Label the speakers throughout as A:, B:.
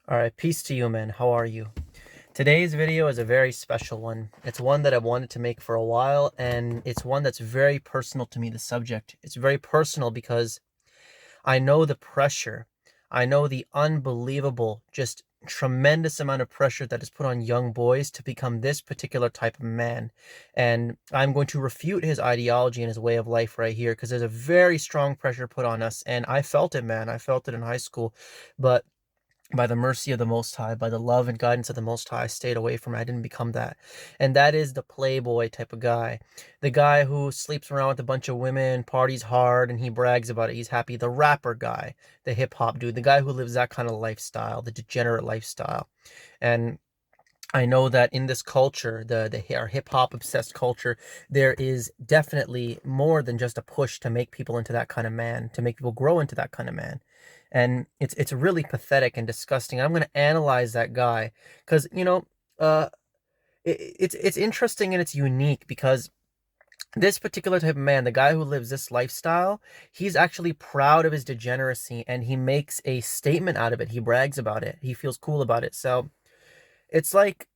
A: Alright, peace to you, man. How are you? Today's video is a very special one. It's one that I've wanted to make for a while, and it's one that's very personal to me, the subject. It's very personal because I know the pressure. I know the unbelievable, just tremendous amount of pressure that is put on young boys to become this particular type of man. And I'm going to refute his ideology and his way of life right here because there's a very strong pressure put on us. And I felt it, man. I felt it in high school. But by the mercy of the Most High, by the love and guidance of the Most High, I stayed away from it. I didn't become that. And that is the playboy type of guy. The guy who sleeps around with a bunch of women, parties hard, and he brags about it. He's happy. The rapper guy, the hip hop dude, the guy who lives that kind of lifestyle, the degenerate lifestyle. And I know that in this culture, our hip hop obsessed culture, there is definitely more than just a push to make people into that kind of man, to make people grow into that kind of man. And it's really pathetic and disgusting. I'm going to analyze that guy because, uh, it's interesting and it's unique because this particular type of man, the guy who lives this lifestyle, he's actually proud of his degeneracy and he makes a statement out of it. He brags about it. He feels cool about it. So it's like,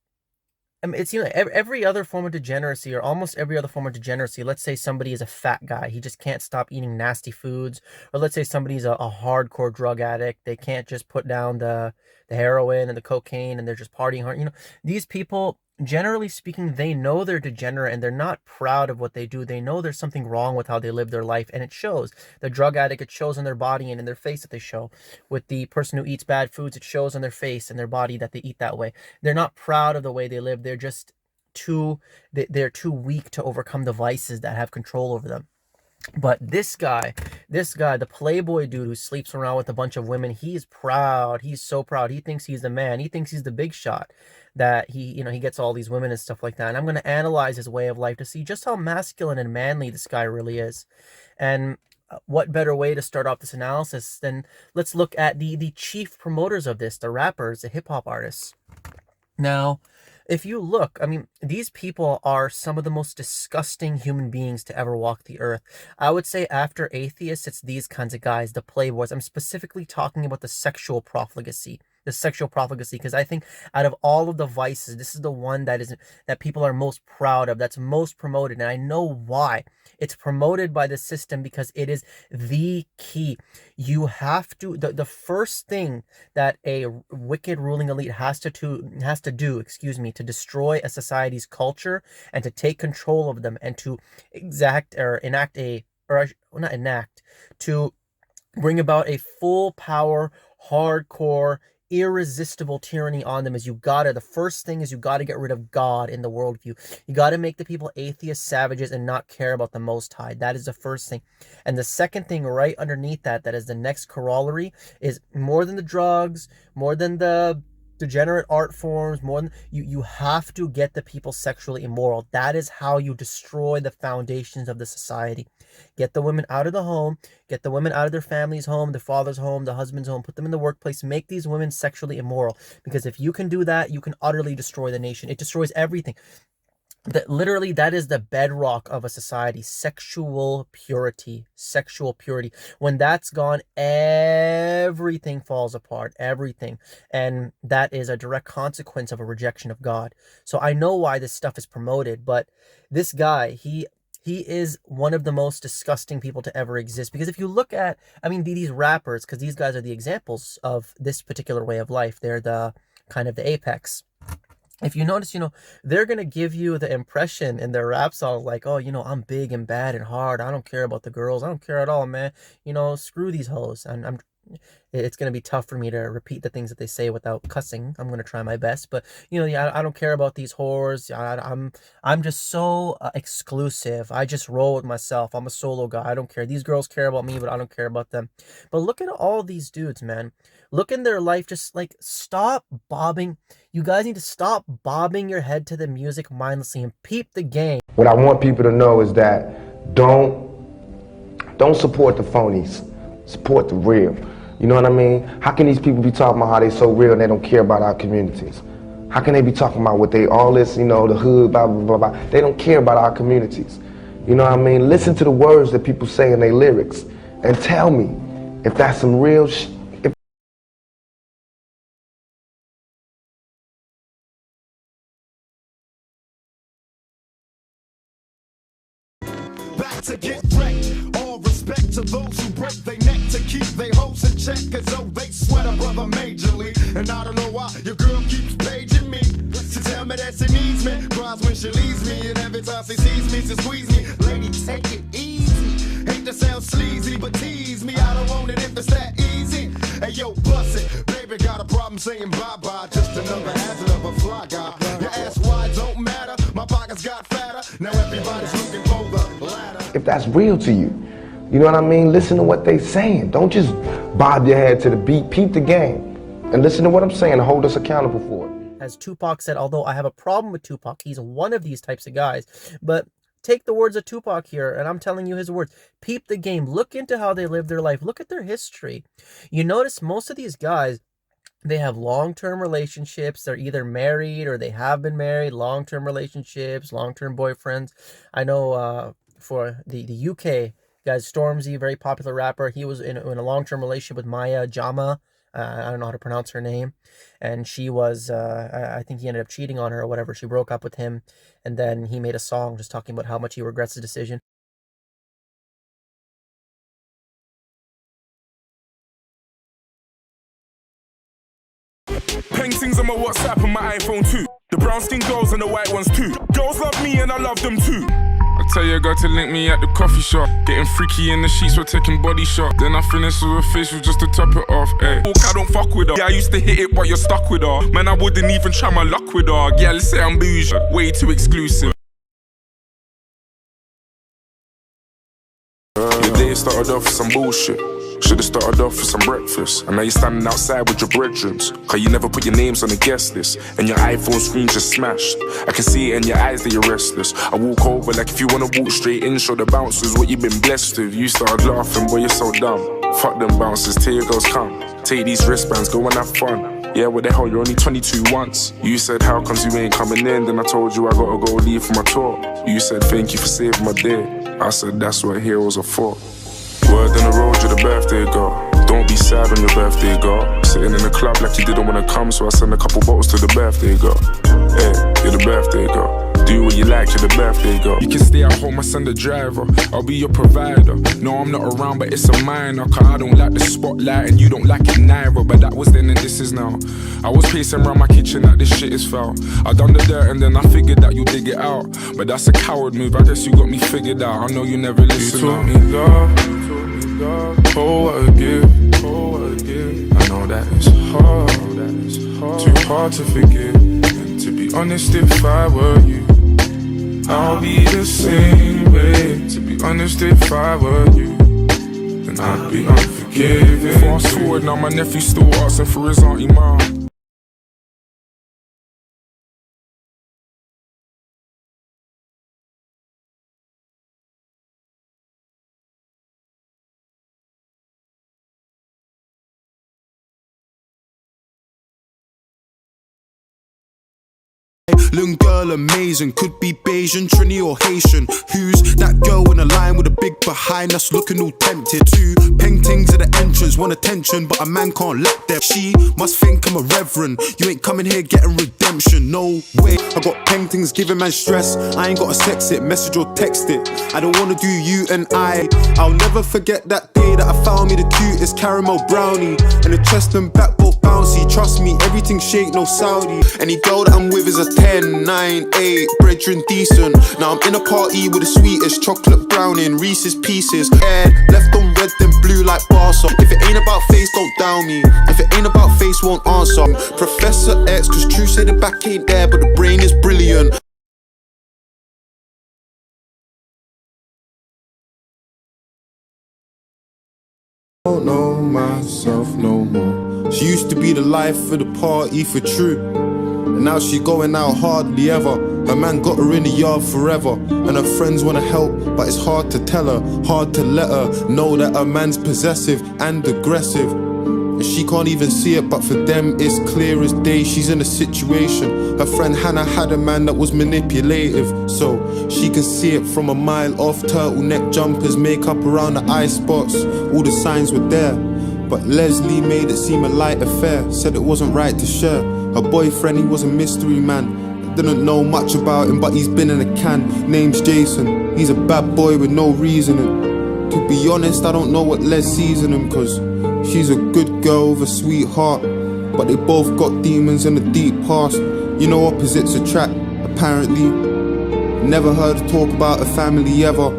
A: I mean, it's, every other form of degeneracy or almost every other form of degeneracy. Let's say somebody is a fat guy. He just can't stop eating nasty foods. Or let's say somebody's a hardcore drug addict. They can't just put down the heroin and the cocaine and they're just partying hard. These people, generally speaking, they know they're degenerate and they're not proud of what they do. They know there's something wrong with how they live their life, and it shows. The drug addict, it shows on their body and in their face that they show. With the person who eats bad foods, it shows on their face and their body that they eat that way. They're not proud of the way they live. They're just they're too weak to overcome the vices that have control over them. But this guy, the playboy dude who sleeps around with a bunch of women, he's proud. He's so proud. He thinks he's the man. He thinks he's the big shot, that he gets all these women and stuff like that. And I'm going to analyze his way of life to see just how masculine and manly this guy really is. And what better way to start off this analysis than let's look at the chief promoters of this, the rappers, the hip hop artists. Now, if you look, I mean, these people are some of the most disgusting human beings to ever walk the earth. I would say after atheists, it's these kinds of guys, the playboys. I'm specifically talking about the sexual profligacy. The sexual profligacy, because I think out of all of the vices, this is the one that people are most proud of, that's most promoted. And I know why. It's promoted by the system because it is the key. You have to, the first thing that a wicked ruling elite has to do, to destroy a society's culture and to take control of them and to to bring about a full power, hardcore, irresistible tyranny on them. The first thing is you gotta get rid of God in the worldview. You gotta make the people atheist savages and not care about the Most High. That is the first thing. And the second thing right underneath that is the next corollary, is more than the drugs, more than the degenerate art forms, more than you have to get the people sexually immoral. That is how you destroy the foundations of the society. Get the women out of the home, get the women out of their family's home, their father's home, the husband's home, put them in the workplace, make these women sexually immoral. Because if you can do that, you can utterly destroy the nation. It destroys everything. Literally, that is the bedrock of a society. Sexual purity. When that's gone, everything falls apart. Everything. And that is a direct consequence of a rejection of God. So I know why this stuff is promoted, but this guy, he is one of the most disgusting people to ever exist. Because if you look at, I mean, these rappers, because these guys are the examples of this particular way of life. They're the kind of the apex. If you notice, they're going to give you the impression in their rap songs like, oh, I'm big and bad and hard. I don't care about the girls. I don't care at all, man. Screw these hoes. It's going to be tough for me to repeat the things that they say without cussing. I'm going to try my best. But, yeah, I don't care about these whores. I'm just so exclusive. I just roll with myself. I'm a solo guy. I don't care. These girls care about me, but I don't care about them. But look at all these dudes, man. Look in their life. Just like stop bobbing. You guys need to stop bobbing your head to the music mindlessly and peep the game.
B: What I want people to know is that don't support the phonies. Support the real. You know what I mean? How can these people be talking about how they so real and they don't care about our communities? How can they be talking about what they, all this, the hood, blah, blah, blah, blah. They don't care about our communities. You know what I mean? Listen to the words that people say in their lyrics and tell me if that's some real
C: to get wrecked. All respect to those who break their neck to keep their hopes in check, cause though they sweat a brother majorly. And I don't know why your girl keeps paging me. She tell me that she needs me, cries when she leaves me, and every time she sees me, she squeeze me. Lady, take it easy. Hate to sound sleazy, but tease me. I don't want it if it's that easy. Hey yo, bust it. Baby got a problem saying bye-bye. Just another hazard of a fly guy. Your ass wide don't matter. My pockets got fatter. Now everybody's looking for the ladder.
B: If that's real to you, you know what I mean? Listen to what they saying. Don't just bob your head to the beat. Peep the game. And listen to what I'm saying and hold us accountable for it.
A: As Tupac said, although I have a problem with Tupac, he's one of these types of guys. But take the words of Tupac here, and I'm telling you his words. Peep the game. Look into how they live their life. Look at their history. You notice most of these guys, they have long-term relationships. They're either married or they have been married. Long-term relationships, long-term boyfriends. I know for the UK, guys, Stormzy, very popular rapper. He was in a long-term relationship with Maya Jama. I don't know how to pronounce her name. And she was, I think he ended up cheating on her or whatever. She broke up with him. And then he made a song just talking about how much he regrets the decision.
D: Paintings on my WhatsApp and my iPhone too. The brown skin girls and the white ones too. Girls love me and I love them too. I tell your girl to link me at the coffee shop. Getting freaky in the sheets, we're taking body shot. Then I finish with a facial just to top it off. Ay. Look, I don't fuck with her. Yeah, I used to hit it, but you're stuck with her. Man, I wouldn't even try my luck with her. Yeah, let's say I'm bougie, way too exclusive. Your day started off with some bullshit. Should've started off with some breakfast. And now you're standing outside with your brethren. Cause you never put your names on the guest list. And your iPhone screen just smashed. I can see it in your eyes that you're restless. I walk over like if you wanna walk straight in, show the bouncers what you've been blessed with. You started laughing, boy, you're so dumb. Fuck them bouncers, till your girls come. Take these wristbands, go and have fun. Yeah, what the hell, you're only 22 once. You said, how comes you ain't coming in? Then I told you I gotta go leave for my tour. You said, thank you for saving my day. I said, that's what heroes are for. Word on the road, you're the birthday girl. Don't be sad on your birthday girl. Sitting in the club like you didn't wanna come, so I sent a couple bottles to the birthday girl. Hey, you're the birthday girl. Do what you like, you're the birthday girl. You can stay at home, I send the driver. I'll be your provider. No, I'm not around, but it's a minor. Cause I don't like the spotlight and you don't like it neither. But that was then and this is now. I was pacing around my kitchen like this shit is foul. I done the dirt and then I figured that you dig it out. But that's a coward move, I guess you got me figured out. I know you never listen. You taught me love. Oh, what a gift, oh, what a gift. I know that it's hard, too hard to forgive. And to be honest, if I were you, I'll be the same way. To be honest, if I were you, then I'd be unforgiving. Fast forward, now my nephew still asking for his auntie mom.
E: Little girl amazing, could be Bayesian, Trini or Haitian. Who's that girl in a line with a big behind us looking all tempted? Two paintings at the entrance, want attention, but a man can't let them. She must think I'm a reverend, you ain't coming here getting redemption, no way. I got paintings giving man stress, I ain't gotta sex it, message or text it. I don't wanna do you and I'll never forget that day that I found me the cutest caramel brownie. And the chest and back both bouncy, trust me, everything shake, no Saudi. Any girl that I'm with is a 10, 9, 8, brethren decent. Now I'm in a party with the sweetest chocolate browning, Reese's Pieces. Air left on red then blue like Barca. If it ain't about face, don't down me. If it ain't about face, won't answer. Professor X, cause true say the back ain't there, but the brain is brilliant.
D: I don't know myself no more.
E: She used to be the life of the party for true, and now she going out hardly ever. Her man got her in the yard forever, and her friends wanna help, but it's hard to tell her, hard to let her know that her man's possessive and aggressive. And she can't even see it, but for them it's clear as day. She's in a situation. Her friend Hannah had a man that was manipulative, so she can see it from a mile off. Turtleneck jumpers, makeup around the eye spots, all the signs were there. But Leslie made it seem a light affair, said it wasn't right to share. Her boyfriend, he was a mystery man. Didn't know much about him, but he's been in a can. Name's Jason, he's a bad boy with no reasoning. To be honest, I don't know what Les sees in him, cause she's a good girl with a sweet heart, but they both got demons and a deep past. You know opposites attract, apparently. Never heard her talk about her family ever.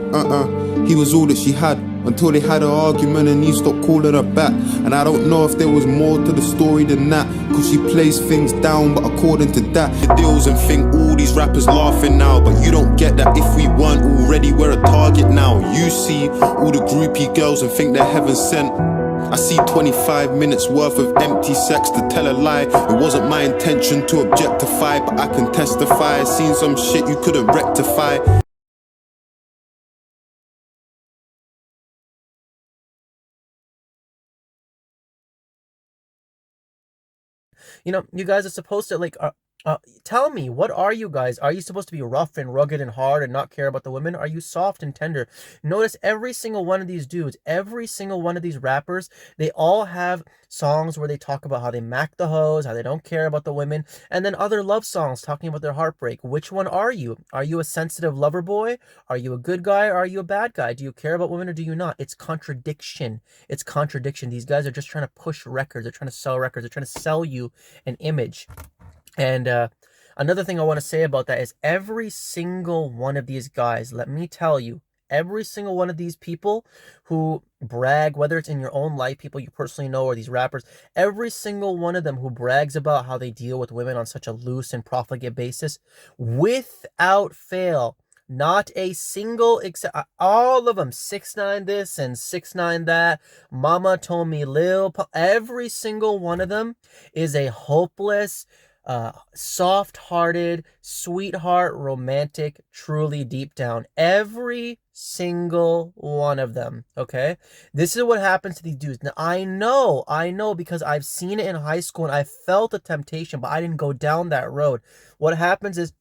E: He was all that she had until they had an argument and he stopped calling her back. And I don't know if there was more to the story than that, cause she plays things down, but according to that, the deals and think all these rappers laughing now. But you don't get that if we weren't already, we're a target now. You see all the groupie girls and think they're heaven sent. I see 25 minutes worth of empty sex to tell a lie. It wasn't my intention to objectify, but I can testify. I seen some shit you couldn't rectify.
A: You know, you guys are supposed to, like, tell me, what are you guys? Are you supposed to be rough and rugged and hard and not care about the women? Are you soft and tender? Notice every single one of these dudes, every single one of these rappers, they all have songs where they talk about how they mac the hoes, how they don't care about the women, and then other love songs talking about their heartbreak. Which one are you? Are you a sensitive lover boy? Are you a good guy or are you a bad guy? Do you care about women or do you not? It's contradiction. It's contradiction. These guys are just trying to push records. They're trying to sell records. They're trying to sell you an image. And another thing I want to say about that is every single one of these guys, let me tell you, every single one of these people who brag, whether it's in your own life, people you personally know, or these rappers, every single one of them who brags about how they deal with women on such a loose and profligate basis, without fail, not a single, except all of them, 6ix9ine this and 6ix9ine that, Mama told me Lil, every single one of them is a hopeless, soft-hearted, sweetheart, romantic, truly deep down. Every single one of them, okay? This is what happens to these dudes. Now, I know, because I've seen it in high school and I felt the temptation, but I didn't go down that road. What happens is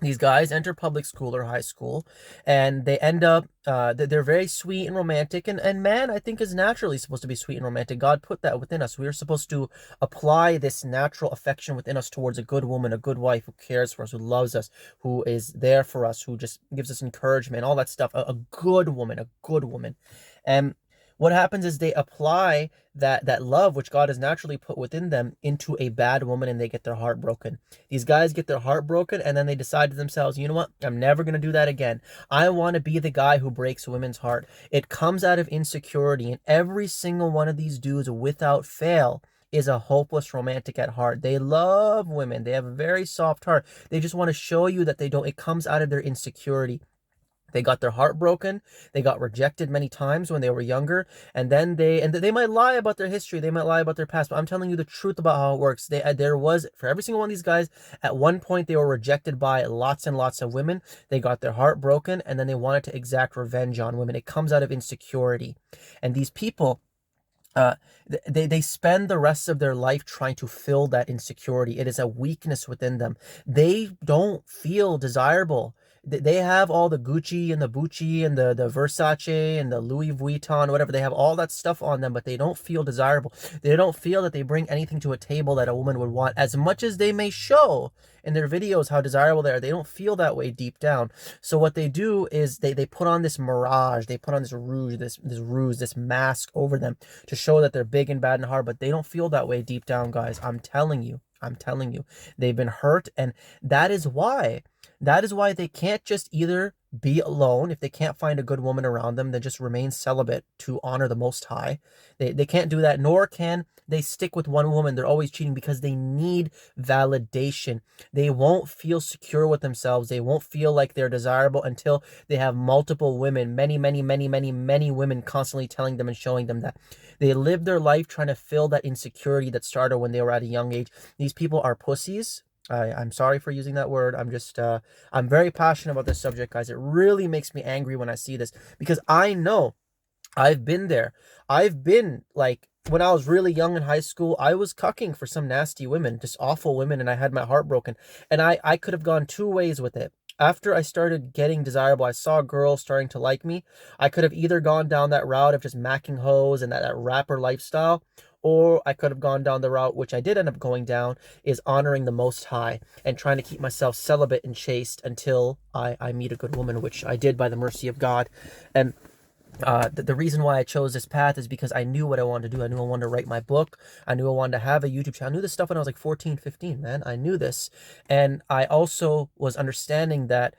A: these guys enter public school or high school and they end up, they're very sweet and romantic, and man, I think, is naturally supposed to be sweet and romantic. God put that within us. We are supposed to apply this natural affection within us towards a good woman, a good wife who cares for us, who loves us, who is there for us, who just gives us encouragement, all that stuff. A good woman, a good woman. And what happens is they apply that love which God has naturally put within them into a bad woman, and they get their heart broken. These guys get their heart broken, and then they decide to themselves, you know what? I'm never going to do that again. I want to be the guy who breaks women's heart. It comes out of insecurity, and every single one of these dudes, without fail, is a hopeless romantic at heart. They love women. They have a very soft heart. They just want to show you that they don't. It comes out of their insecurity. They got their heart broken. They got rejected many times when they were younger. And then they might lie about their history. They might lie about their past. But I'm telling you the truth about how it works. There was, for every single one of these guys, at one point they were rejected by lots and lots of women. They got their heart broken, and then they wanted to exact revenge on women. It comes out of insecurity. And these people, they spend the rest of their life trying to fill that insecurity. It is a weakness within them. They don't feel desirable. They have all the Gucci and the Bucci and the Versace and the Louis Vuitton, whatever. They have all that stuff on them, but they don't feel desirable. They don't feel that they bring anything to a table that a woman would want. As much as they may show in their videos how desirable they are, they don't feel that way deep down. So what they do is they put on this mirage, they put on this rouge, this mask over them to show that they're big and bad and hard, but they don't feel that way deep down, guys. I'm telling you. They've been hurt, and that is why they can't just either be alone. If they can't find a good woman around them, then just remain celibate to honor the Most High. They can't do that, nor can they stick with one woman. They're always cheating because they need validation. They won't feel secure with themselves. They won't feel like they're desirable until they have multiple women, many women constantly telling them and showing them that. They live their life trying to fill that insecurity that started when they were at a young age. These people are pussies. I'm sorry for using that word. I'm very passionate about this subject, guys. It really makes me angry when I see this, because I know I've been there. I've been, like, when I was really young in high school, I was cucking for some nasty women, just awful women, and I had my heart broken. And I could have gone two ways with it. After I started getting desirable, I saw girls starting to like me. I could have either gone down that route of just macking hoes and that rapper lifestyle, Or I could have gone down the route, which I did end up going down, is honoring the Most High and trying to keep myself celibate and chaste until I meet a good woman, which I did by the mercy of God. And the reason why I chose this path is because I knew what I wanted to do. I knew I wanted to write my book. I knew I wanted to have a YouTube channel. I knew this stuff when I was like 14, 15, man. I knew this. And I also was understanding that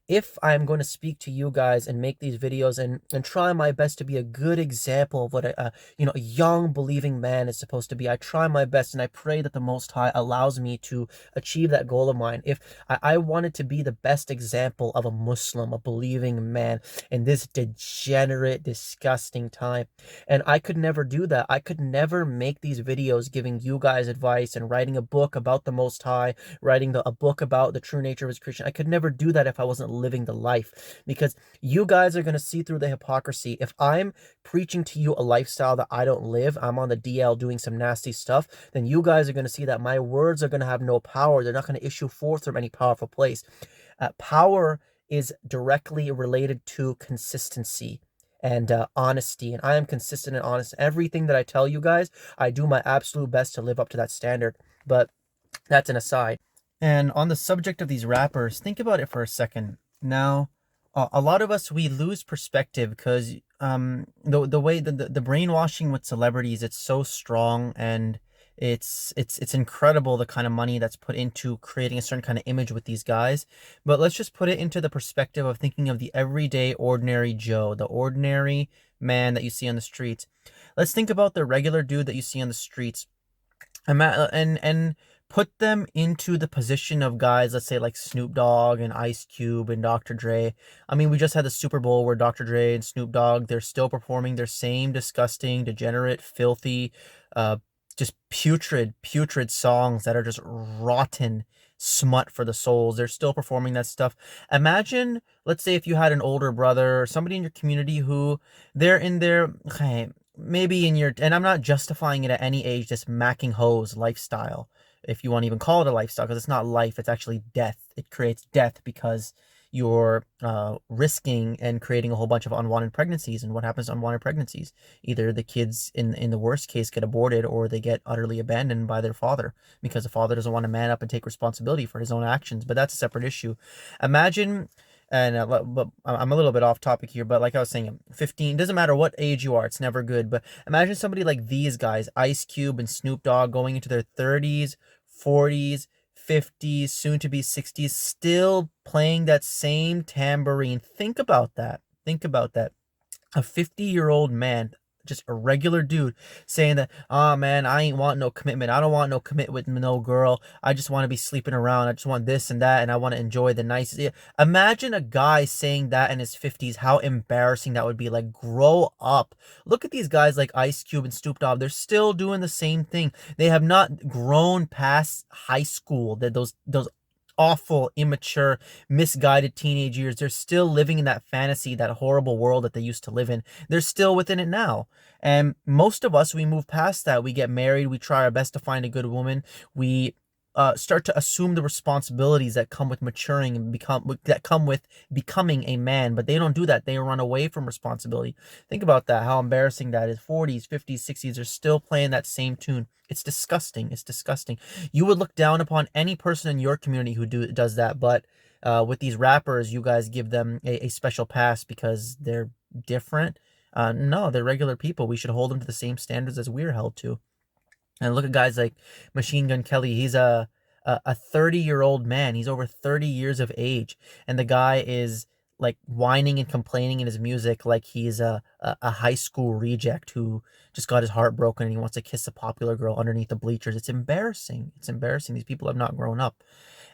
A: if I'm going to speak to you guys and make these videos and try my best to be a good example of what a young believing man is supposed to be, I try my best and I pray that the Most High allows me to achieve that goal of mine. If I wanted to be the best example of a Muslim, a believing man in this degenerate, disgusting time, and I could never do that. I could never make these videos giving you guys advice and writing a book about the Most High, writing a book about the true nature of his Christian. I could never do that if I wasn't living the life, because you guys are going to see through the hypocrisy. If I'm preaching to you a lifestyle that I don't live, I'm on the DL doing some nasty stuff, then you guys are going to see that my words are going to have no power. They're not going to issue forth from any powerful place. Power is directly related to consistency and honesty, and I am consistent and honest. Everything that I tell you guys, I do my absolute best to live up to that standard. But that's an aside. And on the subject of these rappers, think about it for a second. Now, a lot of us, we lose perspective because the way the brainwashing with celebrities, it's so strong, and it's incredible the kind of money that's put into creating a certain kind of image with these guys. But let's just put it into the perspective of thinking of the everyday ordinary Joe, the ordinary man that you see on the streets. Let's think about the regular dude that you see on the streets. And put them into the position of guys, let's say like Snoop Dogg and Ice Cube and Dr. Dre. I mean, we just had the Super Bowl where Dr. Dre and Snoop Dogg, they're still performing their same disgusting, degenerate, filthy, just putrid songs that are just rotten smut for the souls. They're still performing that stuff. Imagine, let's say if you had an older brother or somebody in your community who they're in their, okay, maybe in your, and I'm not justifying it at any age, this macking hoes lifestyle, if you want to even call it a lifestyle, because it's not life, it's actually death. It creates death because you're risking and creating a whole bunch of unwanted pregnancies. And what happens to unwanted pregnancies? Either the kids, in the worst case, get aborted, or they get utterly abandoned by their father because the father doesn't want to man up and take responsibility for his own actions. But that's a separate issue. Imagine, and but I'm a little bit off topic here, but like I was saying, 15, doesn't matter what age you are, it's never good. But imagine somebody like these guys, Ice Cube and Snoop Dogg, going into their 30s, 40s, 50s, soon to be 60s, still playing that same tambourine. Think about that. Think about that. A 50-year-old man, just a regular dude, saying that, oh man, I ain't want no commitment. I don't want no commitment with no girl. I just want to be sleeping around. I just want this and that, and I want to enjoy the nice. Imagine a guy saying that in his 50s, how embarrassing that would be. Like, grow up. Look at these guys like Ice Cube and Snoop Dogg. They're still doing the same thing. They have not grown past high school. That those awful, immature, misguided teenage years. They're still living in that fantasy, that horrible world that they used to live in. They're still within it now. And most of us, we move past that. We get married. We try our best to find a good woman. We start to assume the responsibilities that come with maturing and come with becoming a man. But they don't do that. They run away from responsibility. Think about that, how embarrassing that is. 40s, 50s, 60s, they're still playing that same tune. It's disgusting. It's disgusting. You would look down upon any person in your community who does that, but with these rappers, you guys give them a special pass because they're different. No, they're regular people. We should hold them to the same standards as we're held to. And look at guys like Machine Gun Kelly. He's a 30-year-old man. He's over 30 years of age, and the guy is like whining and complaining in his music like he's a high school reject who just got his heart broken and he wants to kiss a popular girl underneath the bleachers. It's embarrassing. It's embarrassing. These people have not grown up.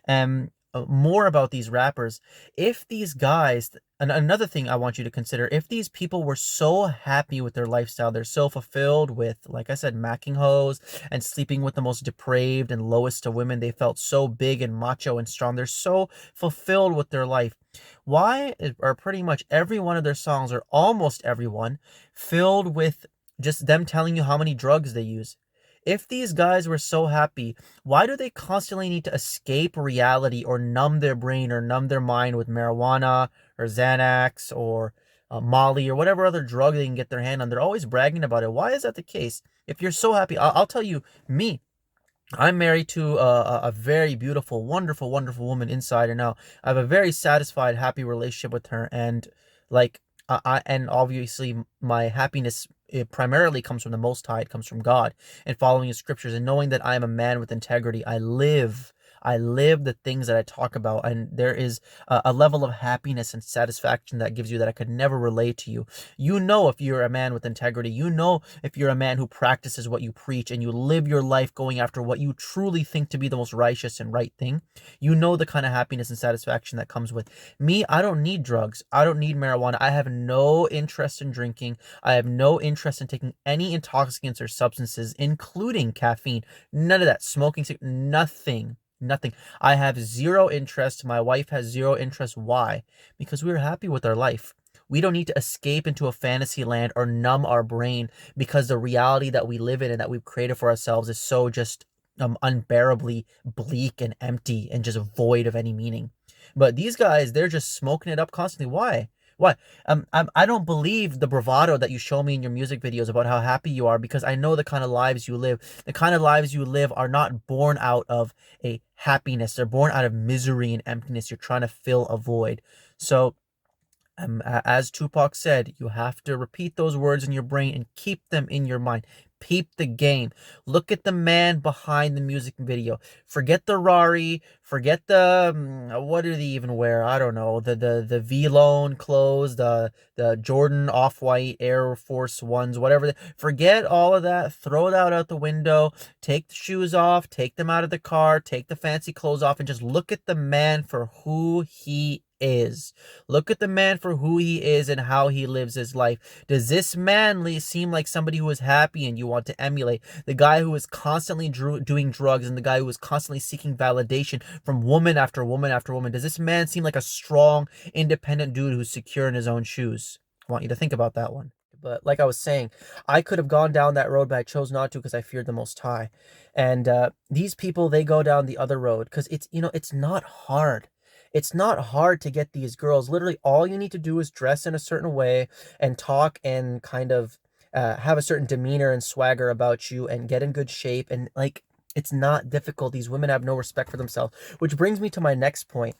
A: And more about these rappers. If these guys, and another thing I want you to consider, if these people were so happy with their lifestyle, they're so fulfilled with, like I said, macking hoes and sleeping with the most depraved and lowest of women, they felt so big and macho and strong, they're so fulfilled with their life, why are pretty much every one of their songs, or almost every one, filled with just them telling you how many drugs they use? If these guys were so happy, why do they constantly need to escape reality or numb their brain or numb their mind with marijuana or Xanax or Molly or whatever other drug they can get their hand on. They're always bragging about it. Why is that the case? If you're so happy, I'll tell you, me, I'm married to a very beautiful, wonderful, wonderful woman inside and out. I have a very satisfied, happy relationship with her, and like and obviously my happiness, it primarily comes from the Most High. It comes from God and following His scriptures and knowing that I am a man with integrity. I live the things that I talk about, and there is a level of happiness and satisfaction that gives you that I could never relate to you. You know if you're a man with integrity. You know if you're a man who practices what you preach and you live your life going after what you truly think to be the most righteous and right thing. You know the kind of happiness and satisfaction that comes with me. I don't need drugs. I don't need marijuana. I have no interest in drinking. I have no interest in taking any intoxicants or substances, including caffeine. None of that. Smoking, nothing. Nothing. I have zero interest. My wife has zero interest. Why? Because we're happy with our life. We don't need to escape into a fantasy land or numb our brain because the reality that we live in and that we've created for ourselves is so just unbearably bleak and empty and just void of any meaning. But these guys, they're just smoking it up constantly. Why? Why? I don't believe the bravado that you show me in your music videos about how happy you are, because I know the kind of lives you live. The kind of lives you live are not born out of a happiness. They're born out of misery and emptiness. You're trying to fill a void. So, as Tupac said, you have to repeat those words in your brain and keep them in your mind. Peep the game. Look at the man behind the music video. Forget the Rari. Forget the what do they even wear? I don't know. The V-Lone clothes, the Jordan Off-White Air Force Ones, whatever. Forget all of that. Throw that out the window. Take the shoes off. Take them out of the car. Take the fancy clothes off, and just look at the man for who he is. Look at the man for who he is and how he lives his life. Does this man seem like somebody who is happy and you want to emulate? The guy who is constantly doing drugs and the guy who is constantly seeking validation from woman after woman after woman. Does this man seem like a strong, independent dude who's secure in his own shoes? I want you to think about that one. But like I was saying, I could have gone down that road, but I chose not to because I feared the Most High. And these people, they go down the other road because it's not hard. It's not hard to get these girls. Literally, all you need to do is dress in a certain way and talk and kind of have a certain demeanor and swagger about you and get in good shape. And like, it's not difficult. These women have no respect for themselves, which brings me to my next point.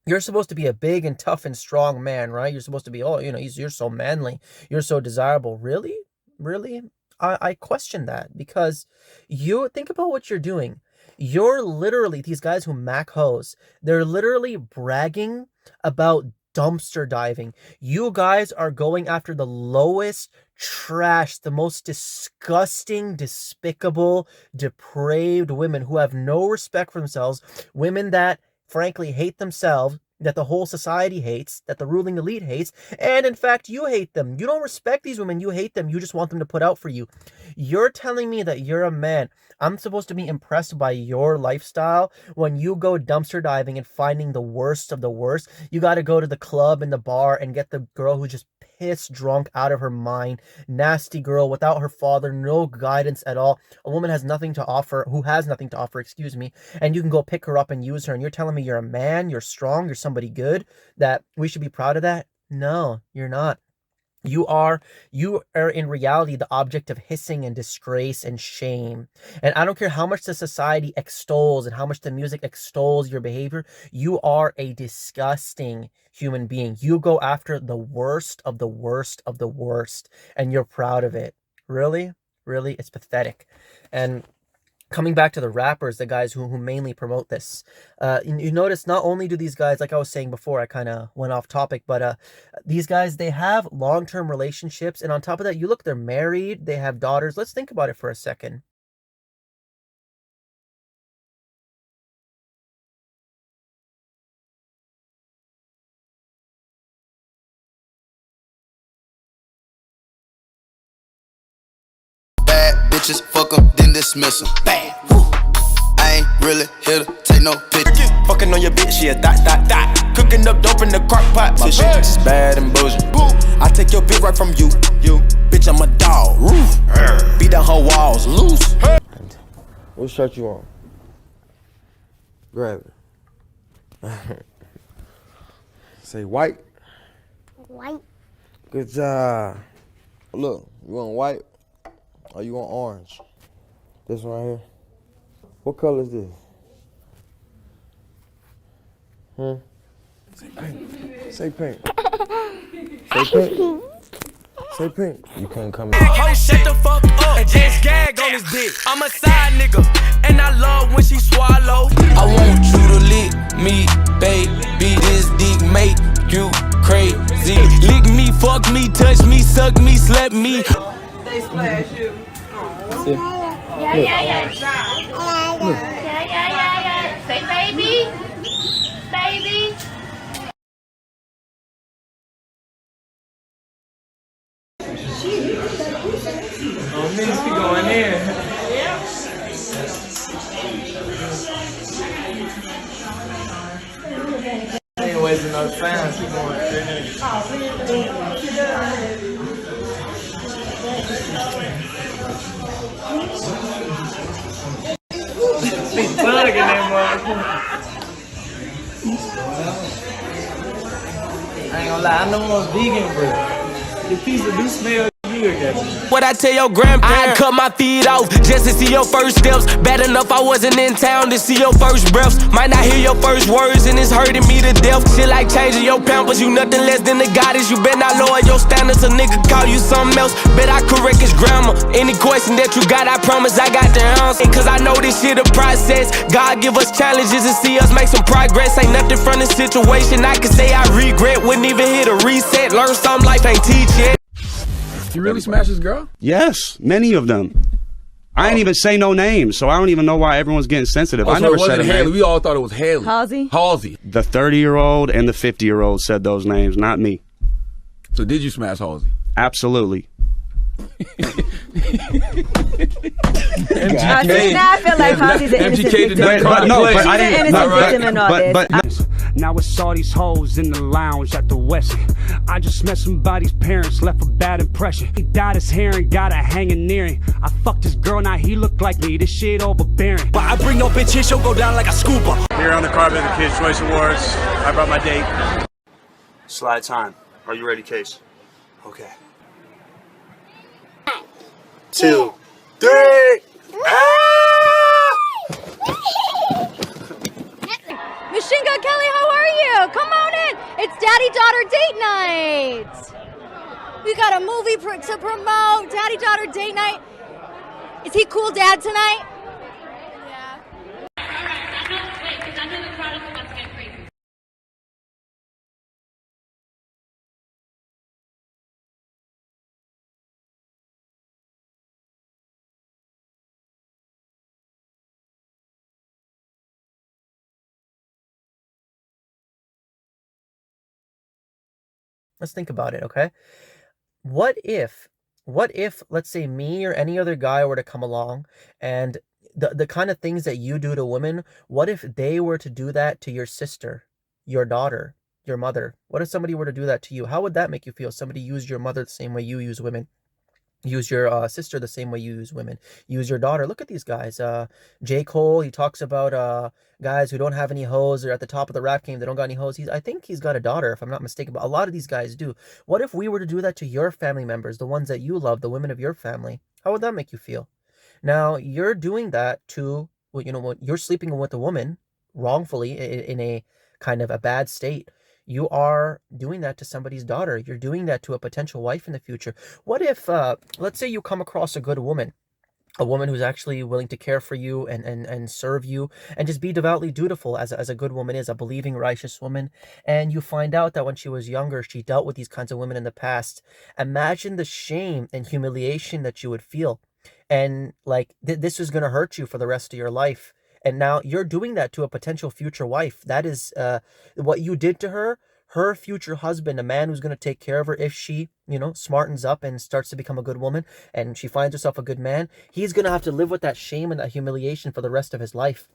A: You're supposed to be a big and tough and strong man, right? You're supposed to be, you're so manly. You're so desirable. Really? Really? I question that, because you think about what you're doing. You're literally, these guys who mac hoes, they're literally bragging about dumpster diving. You guys are going after the lowest trash, the most disgusting, despicable, depraved women who have no respect for themselves, women that frankly hate themselves, that the whole society hates, that the ruling elite hates, and in fact, you hate them. You don't respect these women. You hate them. You just want them to put out for you. You're telling me that you're a man. I'm supposed to be impressed by your lifestyle when you go dumpster diving and finding the worst of the worst. You got to go to the club and the bar and get the girl who's just pissed drunk out of her mind, nasty girl without her father, no guidance at all. A woman has nothing to offer, who has nothing to offer, excuse me, and you can go pick her up and use her, and you're telling me you're a man, you're strong, you're somebody good, that we should be proud of that? No, you're not. You are in reality the object of hissing and disgrace and shame. And I don't care how much the society extols and how much the music extols your behavior. You are a disgusting human being. You go after the worst of the worst of the worst, and you're proud of it. Really? Really? It's pathetic. And coming back to the rappers, the guys who mainly promote this, you notice not only do these guys, like I was saying before, I kind of went off topic, but these guys, they have long-term relationships, and on top of that, you look, they're married, they have daughters. Let's think about it for a second.
F: Bad bitches, fuck 'em, then dismiss 'em. Bad, woo. I ain't really here to take no pictures. Fucking on your bitch, yeah, dot. Cooking up dope in the crock pot. My bitch is bad and bullshit. I take your bitch right from you. Bitch, I'm a dog. Roof. Beat down her walls, loose.
B: What shirt you on? Grab it. Say white.
G: White. Good job. Look, you want white or you want orange? This one right here. What color is this? Say pink. Say pink. Say pink. Say pink. You can't come in.
F: Ho, shut the fuck up and just gag on his dick. I'm a side nigga, and I love when she swallow. I want you to lick me, baby. This dick make you crazy. Lick me, fuck me, touch me, suck me, slap me.
H: They splash you.
I: Yeah. Say baby. Baby.
H: Oh, niggas be going in. They ain't wasting no time. She going in. Be plugging that motherfucker. I ain't gonna lie, I know most vegan, but the pizza do smell good, guys.
F: What I tell your grandparents, I cut my feet off just to see your first steps. Bad enough I wasn't in town to see your first breaths. Might not hear your first words and it's hurting me to death. Shit like changing your pampers, you nothing less than the goddess. You better not lower your standards, a nigga call you something else. Bet I correct his grammar. Any question that you got, I promise I got the answer. Cause I know this shit a process. God give us challenges and see us make some progress. Ain't nothing from the situation I can say I regret. Wouldn't even hit a reset. Learn something life ain't teach yet.
J: You really smash this girl?
K: Yes, many of them. I ain't even say no names, so I don't even know why everyone's getting sensitive.
J: Oh,
K: I
J: so
K: never
J: it wasn't
K: said a
J: Haley.
K: name.
J: We all thought it was Haley. Halsey.
K: The 30-year-old and the 50-year-old said those names, not me.
J: So did you smash Halsey?
K: Absolutely.
L: MGK. Now I feel like Halsey's an innocent victim.
K: But I didn't.
L: She's an innocent victim in all this.
M: Now it's all these hoes in the lounge at the West. I just met somebody's parents, left a bad impression. He dyed his hair and got a hanging near him. I fucked his girl, now he look like me. This shit overbearing. But I bring no bitch here, she'll go down like a scuba.
K: Here on the carpet of the Kids' Choice Awards, I brought my date. Slide time. Are you ready, Case? Okay. 1, 2, 3.
I: Machine Gun Kelly, how are you? Come on in. It's daddy-daughter date night. We got a movie to promote. Daddy-daughter date night. Is he cool dad tonight? Yeah.
A: Let's think about it, okay? What if, let's say me or any other guy were to come along and the kind of things that you do to women, what if they were to do that to your sister, your daughter, your mother? What if somebody were to do that to you? How would that make you feel? Somebody used your mother the same way you use women. Use your sister the same way you use women. Use your daughter. Look at these guys. J. Cole, he talks about guys who don't have any hoes. They're at the top of the rap game. They don't got any hoes. I think he's got a daughter, if I'm not mistaken. But a lot of these guys do. What if we were to do that to your family members, the ones that you love, the women of your family? How would that make you feel? Now, you're doing that to, when you're sleeping with a woman wrongfully in a kind of a bad state. You are doing that to somebody's daughter. You're doing that to a potential wife in the future. What if, let's say you come across a good woman, a woman who's actually willing to care for you and serve you and just be devoutly dutiful as a good woman is, a believing, righteous woman. And you find out that when she was younger, she dealt with these kinds of women in the past. Imagine the shame and humiliation that you would feel. And like, this is going to hurt you for the rest of your life. And now you're doing that to a potential future wife. That is what you did to her. Her future husband, a man who's going to take care of her if she, smartens up and starts to become a good woman and she finds herself a good man, he's going to have to live with that shame and that humiliation for the rest of his life.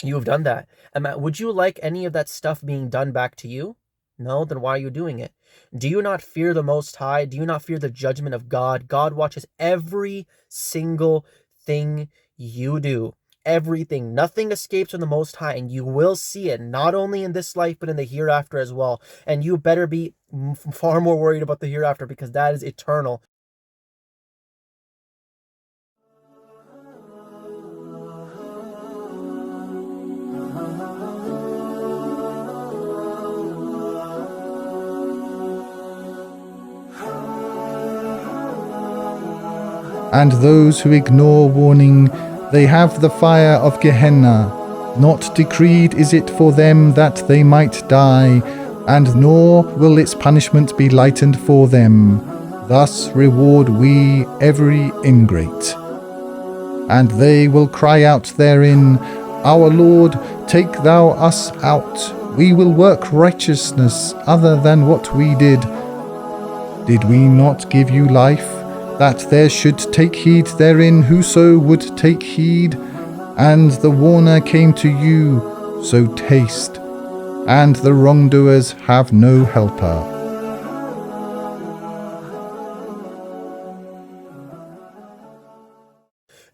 A: You've done that. Would you like any of that stuff being done back to you? No? Then why are you doing it? Do you not fear the Most High? Do you not fear the judgment of God? God watches every single thing you do. everything. Nothing escapes from the Most High, and you will see it, not only in this life, but in the hereafter as well. And you better be far more worried about the hereafter, because that is eternal.
N: And those who ignore warning, they have the fire of Gehenna. Not decreed is it for them that they might die, and nor will its punishment be lightened for them. Thus reward we every ingrate. And they will cry out therein, Our Lord, take thou us out. We will work righteousness other than what we did. Did we not give you life, that there should take heed therein whoso would take heed? And the warner came to you, so taste. And the wrongdoers have no helper.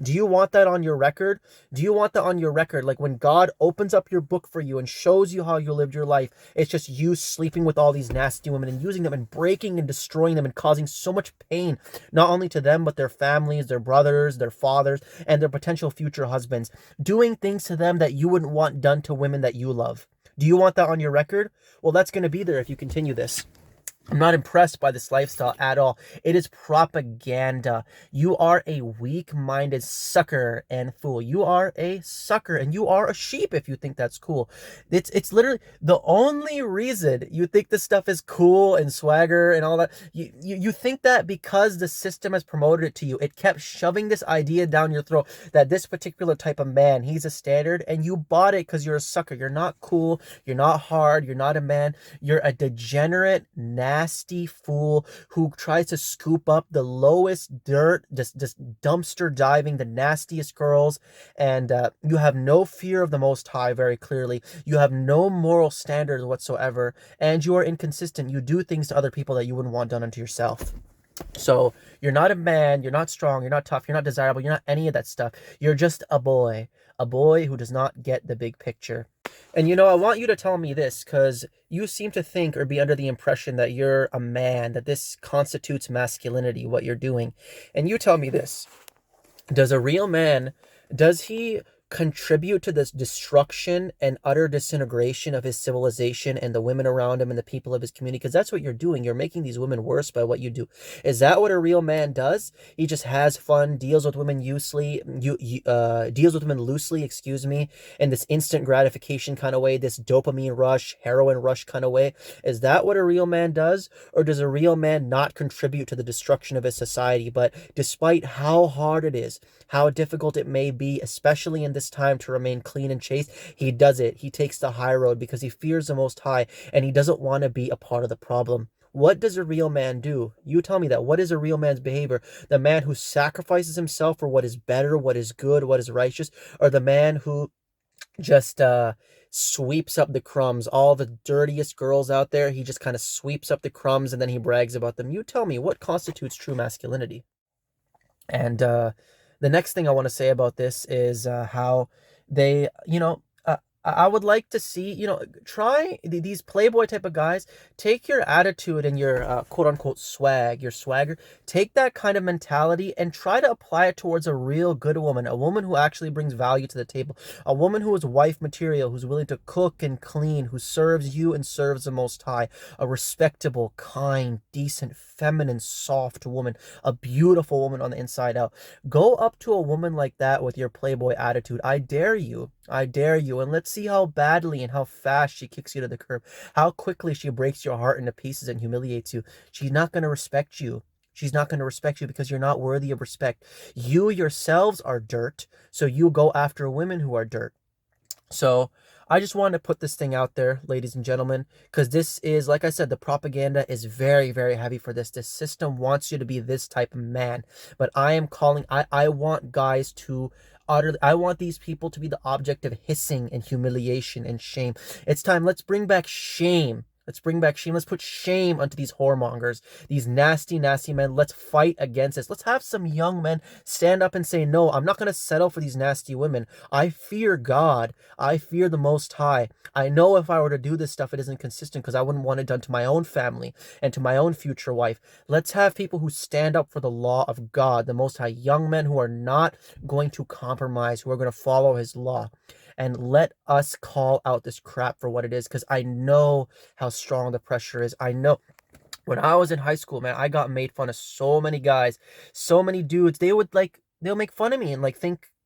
A: Do you want that on your record? Do you want that on your record? Like when God opens up your book for you and shows you how you lived your life, it's just you sleeping with all these nasty women and using them and breaking and destroying them and causing so much pain, not only to them, but their families, their brothers, their fathers, and their potential future husbands. Doing things to them that you wouldn't want done to women that you love. Do you want that on your record? Well, that's going to be there if you continue this. I'm not impressed by this lifestyle at all. It is propaganda. You are a weak-minded sucker and fool. You are a sucker and you are a sheep if you think that's cool. It's literally the only reason you think this stuff is cool and swagger and all that. You think that because the system has promoted it to you. It kept shoving this idea down your throat that this particular type of man, he's a standard, and you bought it because you're a sucker. You're not cool. You're not hard. You're not a man. You're a degenerate, nasty fool who tries to scoop up the lowest dirt, just dumpster diving the nastiest girls, and you have no fear of the Most High. Very clearly, you have no moral standards whatsoever, and you are inconsistent. You do things to other people that you wouldn't want done unto yourself. So you're not a man, you're not strong, you're not tough, you're not desirable, you're not any of that stuff. You're just a boy who does not get the big picture. And you know, I want you to tell me this, because you seem to think or be under the impression that you're a man, that this constitutes masculinity, what you're doing. And you tell me this. Does a real man, does he contribute to this destruction and utter disintegration of his civilization and the women around him and the people of his community? Because that's what you're doing. You're making these women worse by what you do. Is that what a real man does? He just has fun, deals with women loosely, in this instant gratification kind of way, this dopamine rush, heroin rush kind of way. Is that what a real man does? Or does a real man not contribute to the destruction of his society, but despite how hard it is, how difficult it may be, especially in this time, to remain clean and chaste, he does it. He takes the high road because he fears the Most High and he doesn't want to be a part of the problem. What does a real man do? You tell me that. What is a real man's behavior? The man who sacrifices himself for what is better, what is good, what is righteous, or the man who just sweeps up the crumbs? All the dirtiest girls out there, he just kind of sweeps up the crumbs and then he brags about them. You tell me, what constitutes true masculinity? And the next thing I want to say about this is how they, I would like to see, try these playboy type of guys, take your attitude and your quote unquote swag, your swagger, take that kind of mentality and try to apply it towards a real good woman, a woman who actually brings value to the table, a woman who is wife material, who's willing to cook and clean, who serves you and serves the Most High, a respectable, kind, decent, feminine, soft woman, a beautiful woman on the inside out. Go up to a woman like that with your playboy attitude. I dare you. I dare you. And let's see how badly and how fast she kicks you to the curb. How quickly she breaks your heart into pieces and humiliates you. She's not going to respect you. She's not going to respect you because you're not worthy of respect. You yourselves are dirt, so you go after women who are dirt. So I just wanted to put this thing out there, ladies and gentlemen, because this is, like I said, the propaganda is very, very heavy for this. This system wants you to be this type of man. But I am calling, I want guys to I want these people to be the object of hissing and humiliation and shame. It's time. Let's bring back shame. Let's bring back shame. Let's put shame unto these whoremongers, these nasty, nasty men. Let's fight against this. Let's have some young men stand up and say, no, I'm not going to settle for these nasty women. I fear God. I fear the Most High. I know if I were to do this stuff, it isn't consistent because I wouldn't want it done to my own family and to my own future wife. Let's have people who stand up for the law of God, the Most High, young men who are not going to compromise, who are going to follow his law. And let us call out this crap for what it is, because I know how strong the pressure is. I know when I was in high school, man, I got made fun of so many guys, so many dudes. They'll make fun of me and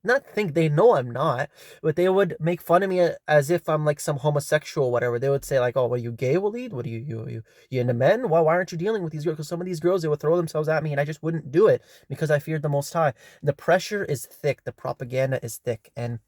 A: not think they know I'm not, but they would make fun of me as if I'm like some homosexual or whatever. They would say like, oh, what are you gay, Waleed? What are you into men? Why aren't you dealing with these girls? Because some of these girls, they would throw themselves at me and I just wouldn't do it because I feared the Most High. The pressure is thick. The propaganda is thick. And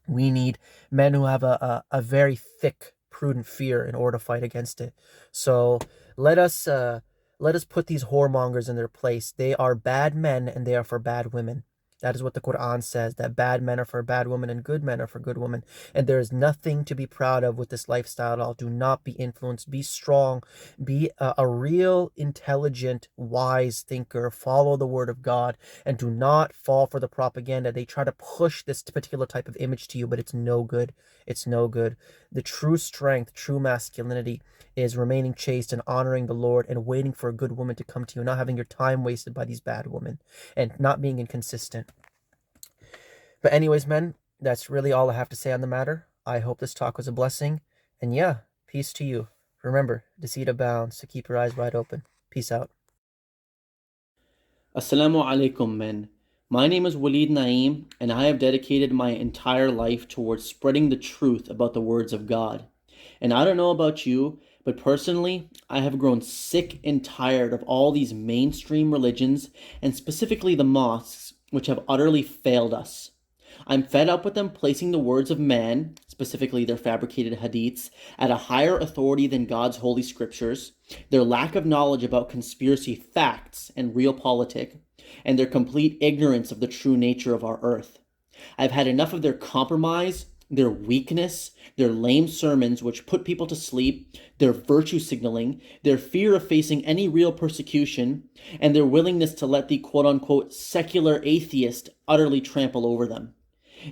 A: we need men who have a very thick, prudent fear in order to fight against it. So let us put these whoremongers in their place. They are bad men and they are for bad women. That is what the Quran says, that bad men are for bad women and good men are for good women. And there is nothing to be proud of with this lifestyle at all. Do not be influenced. Be strong. Be a real, intelligent, wise thinker. Follow the word of God and do not fall for the propaganda. They try to push this particular type of image to you, but it's no good. It's no good. The true strength, true masculinity is remaining chaste and honoring the Lord and waiting for a good woman to come to you, not having your time wasted by these bad women and not being inconsistent. But anyways, men, that's really all I have to say on the matter. I hope this talk was a blessing. And yeah, peace to you. Remember, deceit abounds, so keep your eyes wide open. Peace out.
O: Assalamu alaikum, men. My name is Waleed Naeem, and I have dedicated my entire life towards spreading the truth about the words of God. And I don't know about you, but personally, I have grown sick and tired of all these mainstream religions, and specifically the mosques, which have utterly failed us. I'm fed up with them placing the words of man, specifically their fabricated hadiths, at a higher authority than God's holy scriptures, their lack of knowledge about conspiracy facts and realpolitik, and their complete ignorance of the true nature of our earth. I've had enough of their compromise, their weakness, their lame sermons which put people to sleep, their virtue signaling, their fear of facing any real persecution, and their willingness to let the quote-unquote secular atheist utterly trample over them.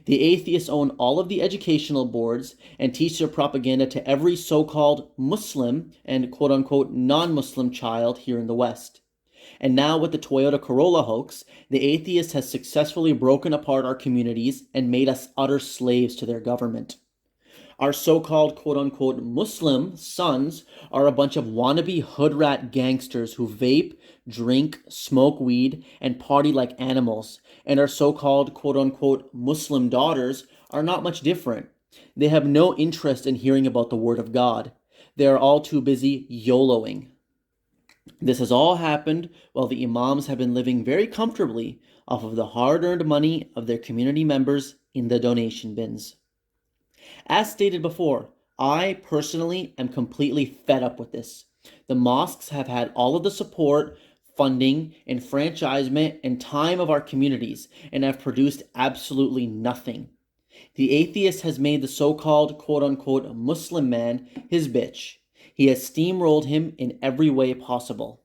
O: The atheists own all of the educational boards and teach their propaganda to every so-called Muslim and quote-unquote non-Muslim child here in the West. And now with the Toyota Corolla hoax, the atheist has successfully broken apart our communities and made us utter slaves to their government. Our so-called quote-unquote Muslim sons are a bunch of wannabe hood rat gangsters who vape, drink, smoke weed, and party like animals. And our so-called quote-unquote Muslim daughters are not much different. They have no interest in hearing about the word of God. They are all too busy YOLOing. This has all happened while the imams have been living very comfortably off of the hard-earned money of their community members in the donation bins. As stated before, I personally am completely fed up with this. The mosques have had all of the support, funding, enfranchisement, and time of our communities and have produced absolutely nothing. The atheist has made the so-called quote-unquote Muslim man his bitch. He has steamrolled him in every way possible.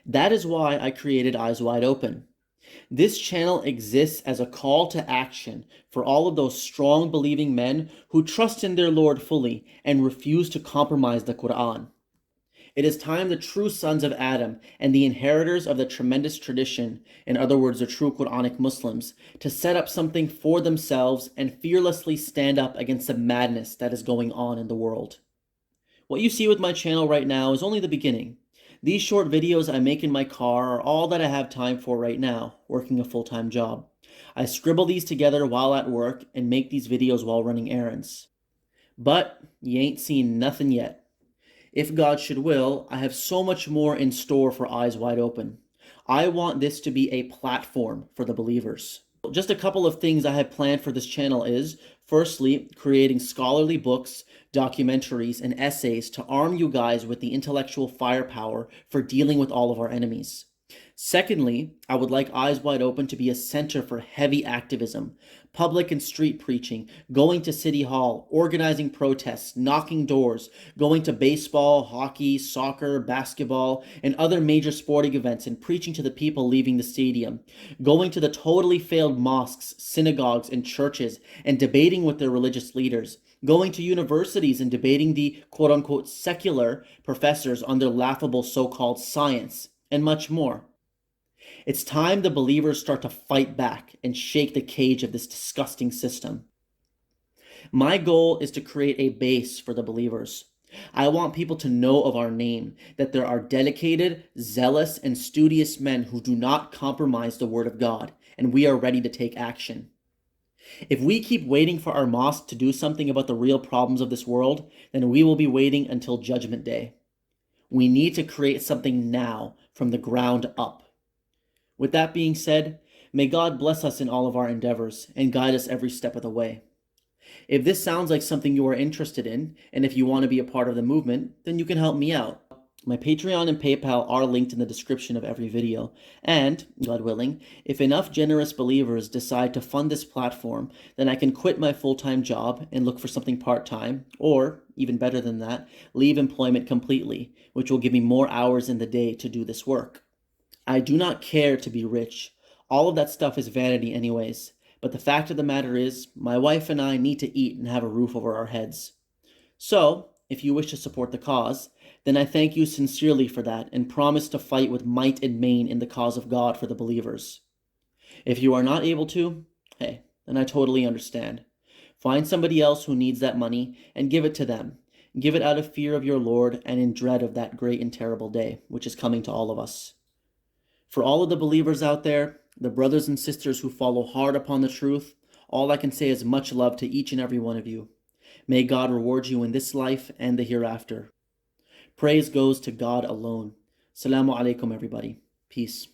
O: That is why I created Eyes Wide Open. This channel exists as a call to action for all of those strong believing men who trust in their Lord fully and refuse to compromise the Quran. It is time the true sons of Adam and the inheritors of the tremendous tradition, in other words, the true Quranic Muslims, to set up something for themselves and fearlessly stand up against the madness that is going on in the world. What you see with my channel right now is only the beginning. These short videos I make in my car are all that I have time for right now, working a full-time job. I scribble these together while at work and make these videos while running errands. But you ain't seen nothing yet. If God should will, I have so much more in store for Eyes Wide Open. I want this to be a platform for the believers. Just a couple of things I have planned for this channel is, firstly, creating scholarly books, documentaries, and essays to arm you guys with the intellectual firepower for dealing with all of our enemies. Secondly, I would like Eyes Wide Open to be a center for heavy activism, public and street preaching, going to City Hall, organizing protests, knocking doors, going to baseball, hockey, soccer, basketball, and other major sporting events and preaching to the people leaving the stadium, going to the totally failed mosques, synagogues, and churches and debating with their religious leaders, going to universities and debating the quote-unquote secular professors on their laughable so-called science, and much more. It's time the believers start to fight back and shake the cage of this disgusting system. My goal is to create a base for the believers. I want people to know of our name, that there are dedicated, zealous, and studious men who do not compromise the word of God, and we are ready to take action. If we keep waiting for our mosque to do something about the real problems of this world, then we will be waiting until Judgment Day. We need to create something now from the ground up. With that being said, may God bless us in all of our endeavors and guide us every step of the way. If this sounds like something you are interested in, and if you want to be a part of the movement, then you can help me out. My Patreon and PayPal are linked in the description of every video, and, God willing, if enough generous believers decide to fund this platform, then I can quit my full-time job and look for something part-time, or, even better than that, leave employment completely, which will give me more hours in the day to do this work. I do not care to be rich. All of that stuff is vanity anyways. But the fact of the matter is, my wife and I need to eat and have a roof over our heads. So, if you wish to support the cause, then I thank you sincerely for that and promise to fight with might and main in the cause of God for the believers. If you are not able to, hey, then I totally understand. Find somebody else who needs that money and give it to them. Give it out of fear of your Lord and in dread of that great and terrible day, which is coming to all of us. For all of the believers out there, the brothers and sisters who follow hard upon the truth, all I can say is much love to each and every one of you. May God reward you in this life and the hereafter. Praise goes to God alone. Assalamu alaikum, everybody. Peace.